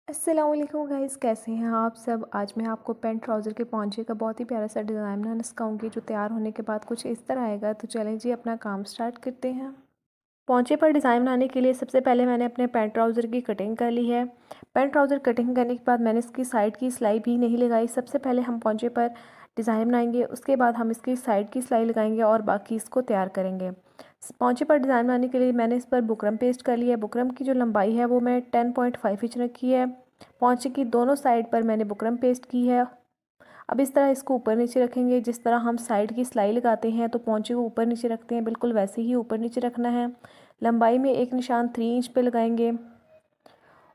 अस्सलाम वालेकुम गाइस, कैसे हैं आप सब। आज मैं आपको पैंट ट्राउज़र के पॉन्चे का बहुत ही प्यारा सा डिज़ाइन बनाना सिखाऊंगी जो तैयार होने के बाद कुछ इस तरह आएगा। तो चलें जी, अपना काम स्टार्ट करते हैं। पॉन्चे पर डिज़ाइन बनाने के लिए सबसे पहले मैंने अपने पैंट ट्राउज़र की कटिंग कर ली है। पैंट ट्राउज़र कटिंग करने के बाद मैंने इसकी साइड की सिलाई भी नहीं लगाई। सबसे पहले हम पॉन्चे पर डिज़ाइन बनाएंगे, उसके बाद हम इसकी साइड की सिलाई लगाएंगे और बाकी इसको तैयार करेंगे। पॉन्चे पर डिज़ाइन बनाने के लिए मैंने इस पर बुकरम पेस्ट कर लिया है। बुकरम की जो लंबाई है वो मैं 10.5 इंच रखी है। पॉन्चे की दोनों साइड पर मैंने बुकरम पेस्ट की है। अब इस तरह इसको ऊपर नीचे रखेंगे। जिस तरह हम साइड की सिलाई लगाते हैं तो पॉन्चे को ऊपर नीचे रखते हैं, बिल्कुल वैसे ही ऊपर नीचे रखना है। लंबाई में एक निशान 3 इंच पे लगाएंगे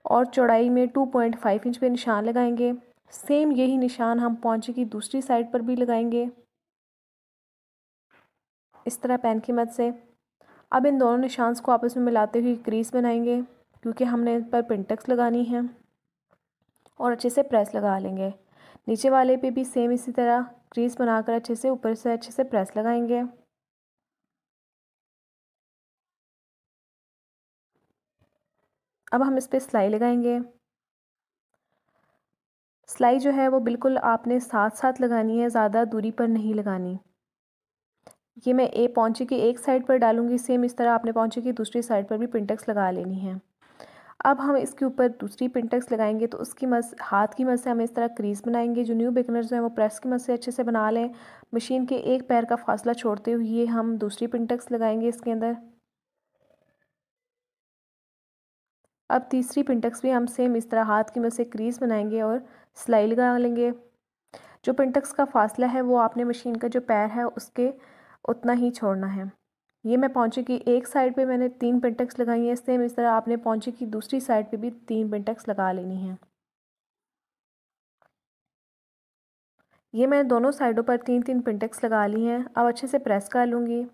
और चौड़ाई में 2.5 इंच पे निशान लगाएंगे। सेम यही निशान हम पॉन्चे की दूसरी साइड पर भी लगाएंगे, इस तरह पेन की मदद से। अब इन दोनों निशान को आपस में मिलाते हुए क्रीज बनाएंगे, क्योंकि हमने इन पर पिनटक्स लगानी है, और अच्छे से प्रेस लगा लेंगे। नीचे वाले पे भी सेम इसी तरह क्रीज बनाकर अच्छे से ऊपर से अच्छे से प्रेस लगाएंगे। अब हम इस पर सिलाई लगाएंगे। सिलाई जो है वो बिल्कुल आपने साथ साथ लगानी है, ज़्यादा दूरी पर नहीं लगानी। ये मैं पॉन्चे की एक साइड पर डालूंगी, सेम इस तरह आपने पॉन्चे की दूसरी साइड पर भी पिनटक्स लगा लेनी है। अब हम इसके ऊपर दूसरी पिनटक्स लगाएंगे, तो उसकी हाथ की मदद से हम इस तरह क्रीज बनाएंगे। जो न्यू बिगनर्स हैं वो प्रेस की मदद से अच्छे से बना लें। मशीन के एक पैर का फासला छोड़ते हुए हम दूसरी पिनटक्स लगाएंगे इसके अंदर। अब तीसरी पिनटक्स भी हम सेम इस तरह हाथ की मदद से क्रीज बनाएंगे और सिलाई लगा लेंगे। जो पिनटक्स का फासला है वो आपने मशीन का जो पैर है उसके उतना ही छोड़ना है। ये मैं पॉन्चे की एक साइड पे मैंने 3 पिनटक्स लगाई हैं, सेम इस तरह आपने पॉन्चे की दूसरी साइड पे भी 3 पिनटक्स लगा लेनी है। ये मैंने दोनों साइडों पर 3-3 पिनटक्स लगा ली हैं। अब अच्छे से प्रेस कर लूँगी।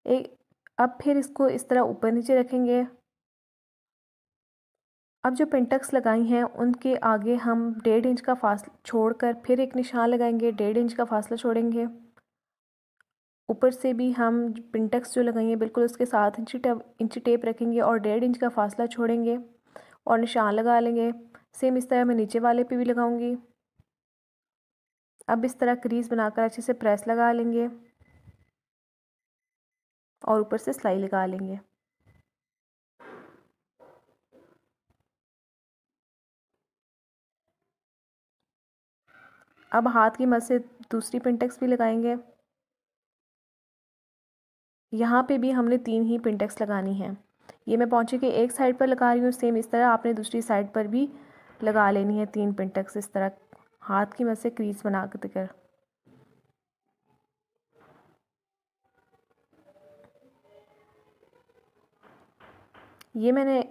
एक अब फिर इसको इस तरह ऊपर नीचे रखेंगे। अब जो पिनटक्स लगाई हैं उनके आगे हम 1.5 इंच का फासला छोड़कर फिर एक निशान लगाएंगे, 1.5 इंच का फासला छोड़ेंगे। ऊपर से भी हम पिनटक्स जो लगाई हैं बिल्कुल उसके साथ इंची टेप रखेंगे और 1.5 इंच का फासला छोड़ेंगे और निशान लगा लेंगे। सेम इस तरह मैं नीचे वाले पे भी लगाऊंगी। अब इस तरह क्रीज बनाकर अच्छे से प्रेस लगा लेंगे और ऊपर से सिलाई लगा लेंगे। अब हाथ की मदद से दूसरी पिनटक्स भी लगाएंगे। यहाँ पे भी हमने 3 ही पिनटक्स लगानी है। ये मैं पॉन्चे के एक साइड पर लगा रही हूँ, सेम इस तरह आपने दूसरी साइड पर भी लगा लेनी है 3 पिनटक्स, इस तरह हाथ की मदद से क्रीज बना कर। ये मैंने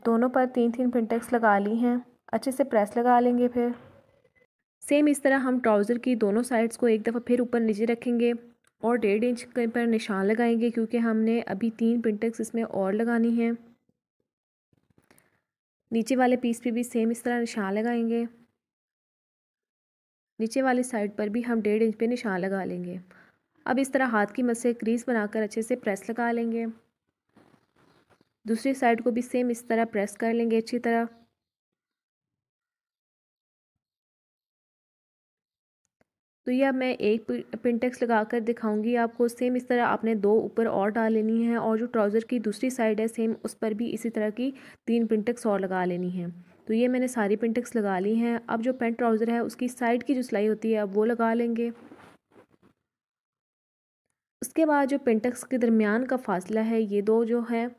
दोनों पर 3-3 पिनटक्स लगा ली हैं। अच्छे से प्रेस लगा लेंगे। फिर सेम इस तरह हम ट्राउज़र की दोनों साइड्स को एक दफ़ा फिर ऊपर नीचे रखेंगे और 1.5 इंच पर निशान लगाएंगे, क्योंकि हमने अभी 3 पिनटक्स इसमें और लगानी है। नीचे वाले पीस पे भी सेम इस तरह निशान लगाएंगे। नीचे वाली साइड पर भी हम 1.5 इंच पे निशान लगा लेंगे। अब इस तरह हाथ की मदद से क्रीज बनाकर अच्छे से प्रेस लगा लेंगे। दूसरी साइड को भी सेम इस तरह प्रेस कर लेंगे अच्छी तरह। तो ये अब मैं एक पिनटक्स लगा कर दिखाऊंगी आपको। सेम इस तरह आपने 2 ऊपर और डाल लेनी है, और जो ट्राउज़र की दूसरी साइड है सेम उस पर भी इसी तरह की 3 पिनटक्स और लगा लेनी है। तो ये मैंने सारी पिनटक्स लगा ली हैं। अब जो पैंट ट्राउज़र है उसकी साइड की जो सिलाई होती है अब वो लगा लेंगे। उसके बाद जो पिनटक्स के दरमियान का फासला है, ये दो जो है,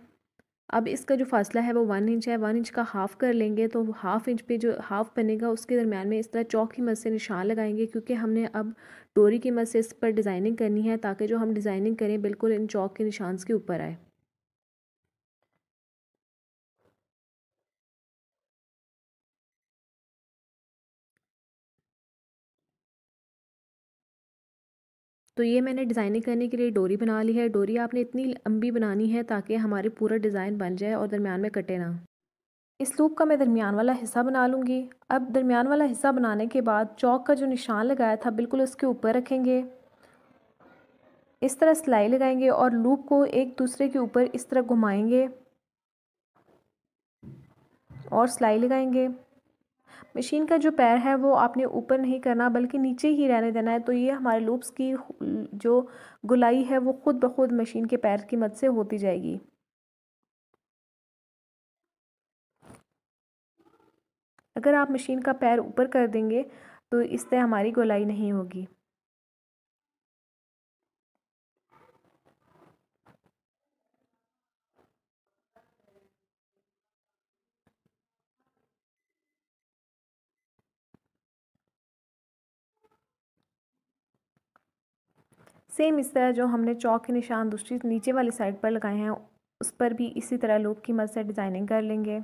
अब इसका जो फासला है वो 1 इंच है। 1 इंच का हाफ़ कर लेंगे, तो हाफ़ इंच पे जो हाफ़ बनेगा उसके दरमियान में इस तरह चौक की मदद से निशान लगाएंगे, क्योंकि हमने अब डोरी की मदद से इस पर डिज़ाइनिंग करनी है, ताकि जो हम डिज़ाइनिंग करें बिल्कुल इन चौक के निशान के ऊपर आए। तो ये मैंने डिज़ाइनिंग करने के लिए डोरी बना ली है। डोरी आपने इतनी लंबी बनानी है ताकि हमारी पूरा डिज़ाइन बन जाए और दरमियान में कटे ना। इस लूप का मैं दरमियान वाला हिस्सा बना लूँगी। अब दरमियान वाला हिस्सा बनाने के बाद चौक का जो निशान लगाया था बिल्कुल उसके ऊपर रखेंगे। इस तरह सिलाई लगाएंगे और लूप को एक दूसरे के ऊपर इस तरह घुमाएंगे। और सिलाई लगाएंगे। मशीन का जो पैर है वो आपने ऊपर नहीं करना बल्कि नीचे ही रहने देना है। तो ये हमारे लूप्स की जो गुलाई है वो खुद ब खुद मशीन के पैर की मदद से होती जाएगी। अगर आप मशीन का पैर ऊपर कर देंगे तो इससे हमारी गोलाई नहीं होगी। सेम इस तरह जो हमने चौक के निशान दूसरी नीचे वाली साइड पर लगाए हैं उस पर भी इसी तरह लूप की मदद से डिज़ाइनिंग कर लेंगे।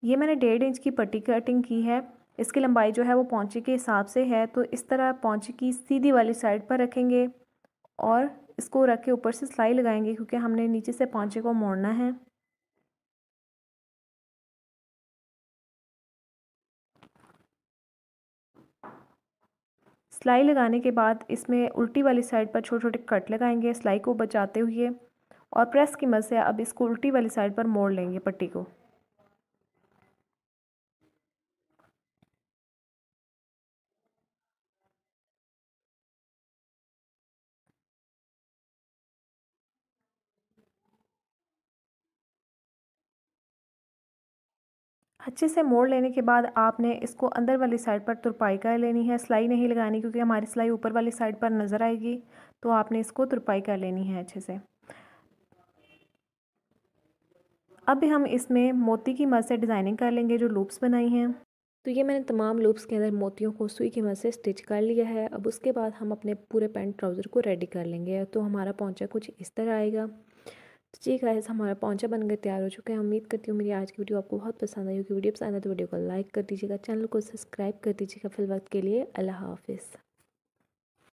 ये मैंने 1.5 इंच की पट्टी कटिंग की है। इसकी लंबाई जो है वो पौंचे के हिसाब से है। तो इस तरह पौंचे की सीधी वाली साइड पर रखेंगे और इसको रख के ऊपर से सिलाई लगाएंगे क्योंकि हमने नीचे से पौंचे को मोड़ना है। सिलाई लगाने के बाद इसमें उल्टी वाली साइड पर छोटे छोटे कट लगाएंगे सिलाई को बचाते हुए और प्रेस की मदद से अब इसको उल्टी वाली साइड पर मोड़ लेंगे पट्टी को। अच्छे से मोड़ लेने के बाद आपने इसको अंदर वाली साइड पर तुरपाई कर लेनी है। सिलाई नहीं लगानी क्योंकि हमारी सिलाई ऊपर वाली साइड पर नज़र आएगी। तो आपने इसको तुरपाई कर लेनी है अच्छे से। अब हम इसमें मोती की मदद से डिज़ाइनिंग कर लेंगे जो लूप्स बनाई हैं। तो ये मैंने तमाम लूप्स के अंदर मोतियों को सुई की मदद से स्टिच कर लिया है। अब उसके बाद हम अपने पूरे पैंट ट्राउज़र को रेडी कर लेंगे। तो हमारा पौंचा कुछ इस तरह आएगा। तो जी गाइस हमारा पौंचा बनकर तैयार हो चुका है। उम्मीद करती हूँ मेरी आज की वीडियो आपको बहुत पसंद आई होगी। वीडियो पसंद है तो वीडियो को लाइक कर दीजिएगा, चैनल को सब्सक्राइब कर दीजिएगा। फिल वक्त के लिए अल्लाह हाफिज़।